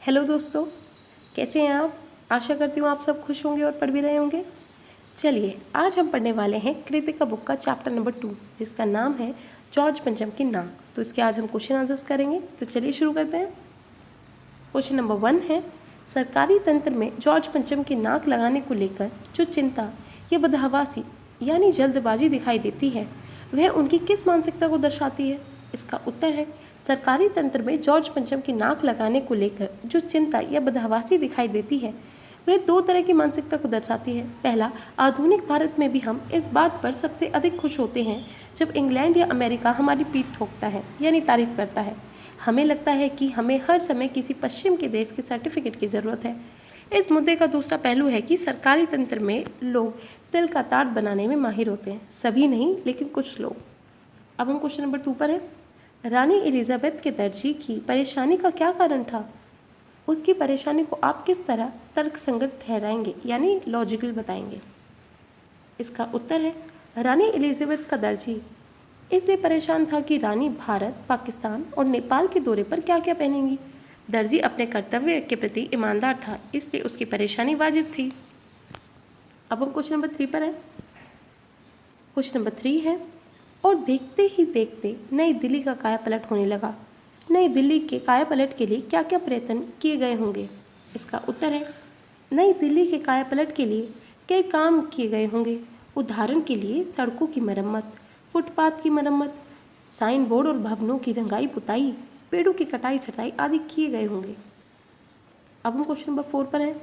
Hello दोस्तों, कैसे हैं आप। आशा करती हूँ आप सब खुश होंगे और पढ़ भी रहे होंगे। चलिए आज हम पढ़ने वाले हैं कृतिका बुक का चैप्टर नंबर 2 जिसका नाम है जॉर्ज पंचम की नाक। तो इसके आज हम क्वेश्चन आंसर्स करेंगे। तो चलिए शुरू करते हैं। क्वेश्चन नंबर 1 है, सरकारी तंत्र में जॉर्ज पंचम की नाक लगाने को लेकर जो चिंता या बदहवासी यानी जल्दबाजी दिखाई देती है वह उनकी किस मानसिकता को दर्शाती है। इसका उत्तर है, सरकारी तंत्र में जॉर्ज पंचम की नाक लगाने को लेकर जो चिंता या बदहवासी दिखाई देती है वह दो तरह की मानसिकता को दर्शाती है। पहला, आधुनिक भारत में भी हम इस बात पर सबसे अधिक खुश होते हैं जब इंग्लैंड या अमेरिका हमारी पीठ ठोकता है यानी तारीफ करता है। हमें लगता है कि हमें हर समय किसी पश्चिम के देश के सर्टिफिकेट की ज़रूरत है। इस मुद्दे का दूसरा पहलू है कि सरकारी तंत्र में लोग तिल का ताड़ बनाने में माहिर होते हैं। सभी नहीं, लेकिन कुछ लोग। अब हम क्वेश्चन नंबर 2 पर हैं। रानी एलिजाबेथ के दर्जी की परेशानी का क्या कारण था। उसकी परेशानी को आप किस तरह तर्कसंगत ठहराएंगे यानी लॉजिकल बताएंगे। इसका उत्तर है, रानी एलिजाबेथ का दर्जी इसलिए परेशान था कि रानी भारत, पाकिस्तान और नेपाल के दौरे पर क्या क्या पहनेंगी। दर्जी अपने कर्तव्य के प्रति ईमानदार था, इसलिए उसकी परेशानी वाजिब थी। अब हम क्वेश्चन नंबर 3 पर हैं। क्वेश्चन नंबर 3 है, और देखते ही देखते नई दिल्ली का कायापलट होने लगा। नई दिल्ली के कायापलट के लिए क्या क्या प्रयत्न किए गए होंगे। इसका उत्तर है, नई दिल्ली के कायापलट के लिए कई काम किए गए होंगे। उदाहरण के लिए सड़कों की मरम्मत, फुटपाथ की मरम्मत, साइन बोर्ड और भवनों की रंगाई पुताई, पेड़ों की कटाई छटाई आदि किए गए होंगे। अब हम क्वेश्चन नंबर 4 पर हैं।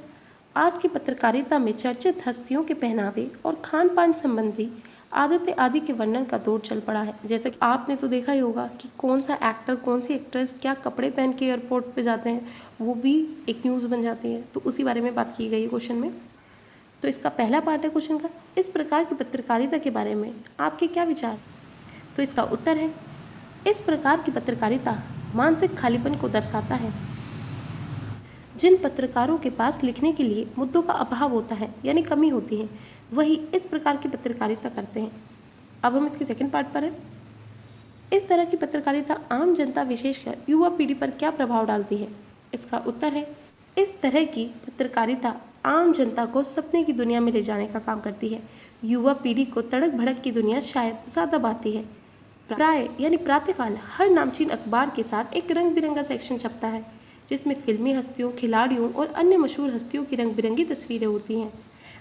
आज की पत्रकारिता में चर्चित हस्तियों के पहनावे और खान पान संबंधी आदतें आदि के वर्णन का दौर चल पड़ा है। जैसे कि आपने तो देखा ही होगा कि कौन सा एक्टर, कौन सी एक्ट्रेस क्या कपड़े पहन के एयरपोर्ट पे जाते हैं, वो भी एक न्यूज़ बन जाती है। तो उसी बारे में बात की गई है क्वेश्चन में। तो इसका पहला पार्ट है क्वेश्चन का, इस प्रकार की पत्रकारिता के बारे में आपके क्या विचार। तो इसका उत्तर है, इस प्रकार की पत्रकारिता मानसिक खालीपन को दर्शाता है। जिन पत्रकारों के पास लिखने के लिए मुद्दों का अभाव होता है यानी कमी होती है, वही इस प्रकार की पत्रकारिता करते हैं। अब हम इसके सेकंड पार्ट पर हैं। इस तरह की पत्रकारिता आम जनता विशेषकर युवा पीढ़ी पर क्या प्रभाव डालती है। इसका उत्तर है, इस तरह की पत्रकारिता आम जनता को सपने की दुनिया में ले जाने का काम करती है। युवा पीढ़ी को तड़क भड़क की दुनिया शायद ज़्यादा भाती है। प्राय यानी प्रातःकाल हर नामचीन अखबार के साथ एक रंग बिरंगा सेक्शन छपता है जिसमें फिल्मी हस्तियों, खिलाड़ियों और अन्य मशहूर हस्तियों की रंग बिरंगी तस्वीरें होती हैं।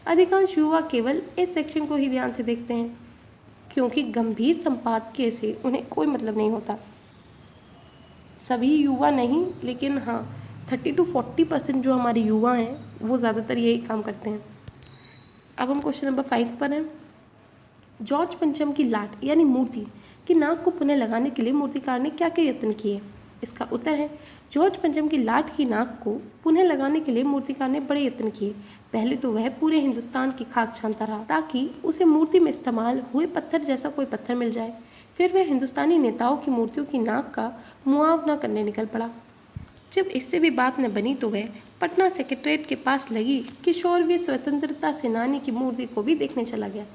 अधिकांश युवा केवल इस सेक्शन को ही ध्यान से देखते हैं क्योंकि गंभीर संपादकीय से उन्हें कोई मतलब नहीं होता। सभी युवा नहीं, लेकिन हाँ 30 to 40% जो हमारे युवा हैं वो ज़्यादातर यही काम करते हैं। अब हम क्वेश्चन नंबर 5 पर हैं। जॉर्ज पंचम की लाट यानी मूर्ति की नाक को पुनः लगाने के लिए मूर्तिकार ने क्या क्या यत्न किए। इसका उत्तर है, जॉर्ज पंचम की लाट की नाक को पुनः लगाने के लिए मूर्तिकार ने बड़े यत्न किए। पहले तो वह पूरे हिंदुस्तान की खाक छानता रहा ताकि उसे मूर्ति में इस्तेमाल हुए पत्थर जैसा कोई पत्थर मिल जाए। फिर वह हिंदुस्तानी नेताओं की मूर्तियों की नाक का मुआवजा करने निकल पड़ा। जब इससे भी बात न बनी तो वह पटना सेक्रेटेरिएट के पास लगी किशोरवीर स्वतंत्रता सेनानी की मूर्ति को भी देखने चला गया।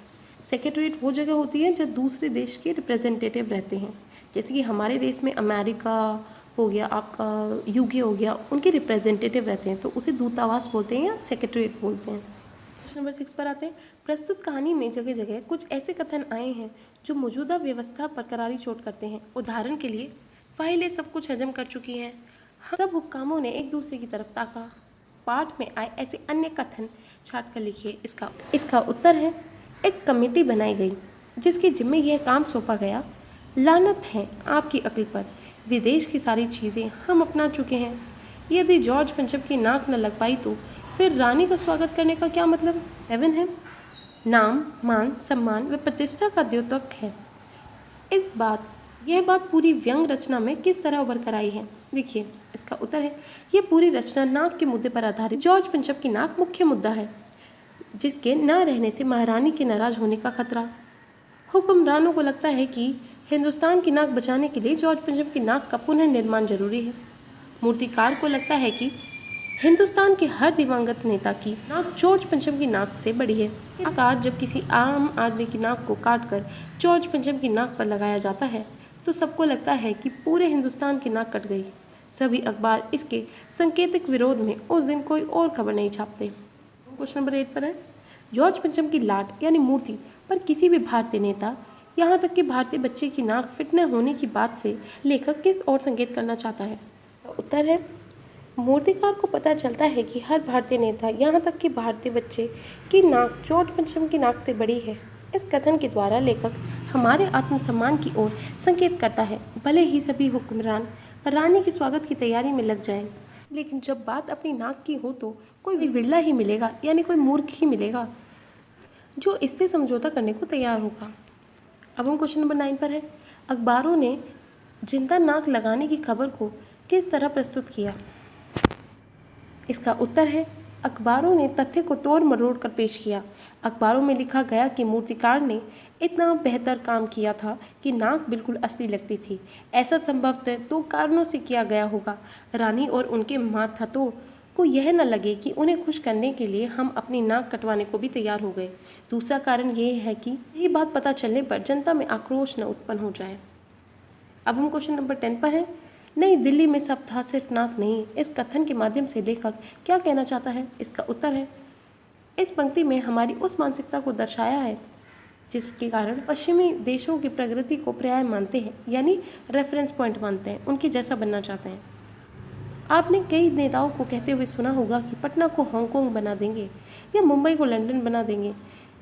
सेक्रेटेरिएट वो जगह होती है जहाँ दूसरे देश के रिप्रेजेंटेटिव रहते हैं। जैसे कि हमारे देश में अमेरिका हो गया, आपका यूके हो गया, उनके रिप्रेजेंटेटिव रहते हैं तो उसे दूतावास बोलते हैं या सेक्रेटेरिएट बोलते हैं। क्वेश्चन नंबर 6 पर आते हैं। प्रस्तुत कहानी में जगह जगह कुछ ऐसे कथन आए हैं जो मौजूदा व्यवस्था पर करारी चोट करते हैं। उदाहरण के लिए, फाइलें सब कुछ हजम कर चुकी हैं, सब हुक्कामों ने एक दूसरे की तरफ ताका। पाठ में आए ऐसे अन्य कथन छाट कर लिखिए। इसका उत्तर है, एक कमेटी बनाई गई जिसके जिम्मे यह काम सौंपा गया। लानत है आपकी अक्ल पर, विदेश की सारी चीज़ें हम अपना चुके हैं। यदि जॉर्ज पंचम की नाक न लग पाई तो फिर रानी का स्वागत करने का क्या मतलब। 7 है, नाम, मान, सम्मान व प्रतिष्ठा का द्योतक है। यह बात पूरी व्यंग रचना में किस तरह उभर कर आई है। देखिए, इसका उत्तर है, यह पूरी रचना नाक के मुद्दे पर आधारित। जॉर्ज पंचम की नाक मुख्य मुद्दा है जिसके न रहने से महारानी के नाराज होने का खतरा। हुक्मरानों को लगता है कि हिंदुस्तान की नाक बचाने के लिए जॉर्ज पंचम की नाक का पुनः निर्माण जरूरी है। मूर्तिकार को लगता है कि हिंदुस्तान के हर दिवंगत नेता की नाक जॉर्ज पंचम की नाक से बड़ी है। आकार जब किसी आम आदमी की नाक को काटकर जॉर्ज पंचम की नाक पर लगाया जाता है तो सबको लगता है कि पूरे हिंदुस्तान की नाक कट गई। सभी अखबार इसके सांकेतिक विरोध में उस दिन कोई और खबर नहीं छापते। क्वेश्चन नंबर 8 पर है, जॉर्ज पंचम की लाट यानी मूर्ति पर किसी भी भारतीय नेता, यहाँ तक कि भारतीय बच्चे की नाक फिट न होने की बात से लेखक किस और संकेत करना चाहता है? उत्तर है, मूर्तिकार को पता चलता है कि हर भारतीय नेता, यहाँ तक कि भारतीय बच्चे की नाक जॉर्ज पंचम की नाक से बड़ी है। इस कथन के द्वारा लेखक हमारे आत्मसम्मान की ओर संकेत करता है। भले ही सभी हुक्मरान रानी के स्वागत की तैयारी में लग जाएं, लेकिन जब बात अपनी नाक की हो तो कोई भी विरला ही मिलेगा, यानी कोई मूर्ख ही मिलेगा जो इससे समझौता करने को तैयार होगा। अब हम क्वेश्चन नंबर 9 पर है, अखबारों ने जिंदा नाक लगाने की खबर को किस तरह प्रस्तुत किया? इसका उत्तर है, अखबारों ने तथ्य को तोड़ मरोड़ कर पेश किया। अखबारों में लिखा गया कि मूर्तिकार ने इतना बेहतर काम किया था कि नाक बिल्कुल असली लगती थी। ऐसा संभवतः 2 कारणों से किया गया होगा। रानी और उनके मातहतों को यह न लगे कि उन्हें खुश करने के लिए हम अपनी नाक कटवाने को भी तैयार हो गए। दूसरा कारण यह है कि यही बात पता चलने पर जनता में आक्रोश न उत्पन्न हो जाए। अब हम क्वेश्चन नंबर 10 पर हैं, नई दिल्ली में सब था सिर्फ नाक नहीं। इस कथन के माध्यम से लेखक क्या कहना चाहता है? इसका उत्तर है, इस पंक्ति में हमारी उस मानसिकता को दर्शाया है जिसके कारण पश्चिमी देशों की प्रगति को पर्याय मानते हैं, यानी रेफरेंस पॉइंट मानते हैं, उनके जैसा बनना चाहते हैं। आपने कई नेताओं को कहते हुए सुना होगा कि पटना को हांगकांग बना देंगे या मुंबई को लंदन बना देंगे।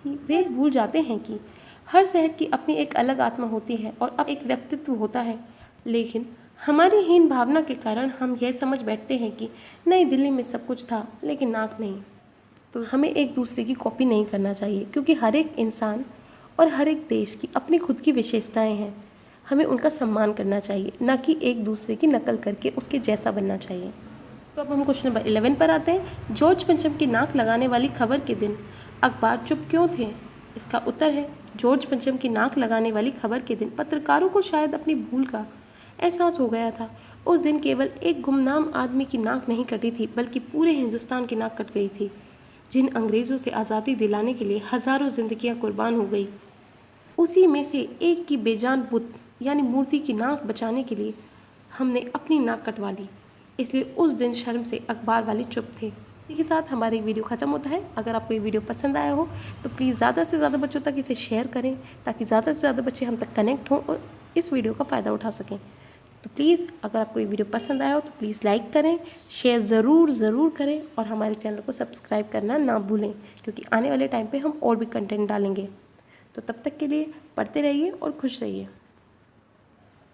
वे भूल जाते हैं कि हर शहर की अपनी एक अलग आत्मा होती है और अब एक व्यक्तित्व होता है, लेकिन हमारी हीन भावना के कारण हम यह समझ बैठते हैं कि नई दिल्ली में सब कुछ था लेकिन नाक नहीं। तो हमें एक दूसरे की कॉपी नहीं करना चाहिए, क्योंकि हर एक इंसान और हर एक देश की अपनी खुद की विशेषताएं हैं। हमें उनका सम्मान करना चाहिए, न कि एक दूसरे की नकल करके उसके जैसा बनना चाहिए। तो अब हम क्वेश्चन नंबर 11 पर आते हैं, जॉर्ज पंचम की नाक लगाने वाली खबर के दिन अखबार चुप क्यों थे? इसका उत्तर है, जॉर्ज पंचम की नाक लगाने वाली खबर के दिन पत्रकारों को शायद अपनी भूल का एहसास हो गया था। उस दिन केवल एक गुमनाम आदमी की नाक नहीं कटी थी, बल्कि पूरे हिंदुस्तान की नाक कट गई थी। जिन अंग्रेज़ों से आज़ादी दिलाने के लिए हज़ारों जिंदगियां कुर्बान हो गई, उसी में से एक की बेजान बुत यानी मूर्ति की नाक बचाने के लिए हमने अपनी नाक कटवा ली। इसलिए उस दिन शर्म से अखबार वाले चुप थे। इसी के साथ हमारी वीडियो ख़त्म होता है। अगर आपको ये वीडियो पसंद आया हो तो प्लीज़ ज़्यादा से ज़्यादा बच्चों तक इसे शेयर करें, ताकि ज़्यादा से ज़्यादा बच्चे हम तक कनेक्ट हों और इस वीडियो का फ़ायदा उठा सकें। तो प्लीज़ अगर आपको ये वीडियो पसंद आया हो तो प्लीज़ लाइक करें, शेयर ज़रूर करें और हमारे चैनल को सब्सक्राइब करना ना भूलें, क्योंकि आने वाले टाइम पे हम और भी कंटेंट डालेंगे। तो तब तक के लिए पढ़ते रहिए और खुश रहिए।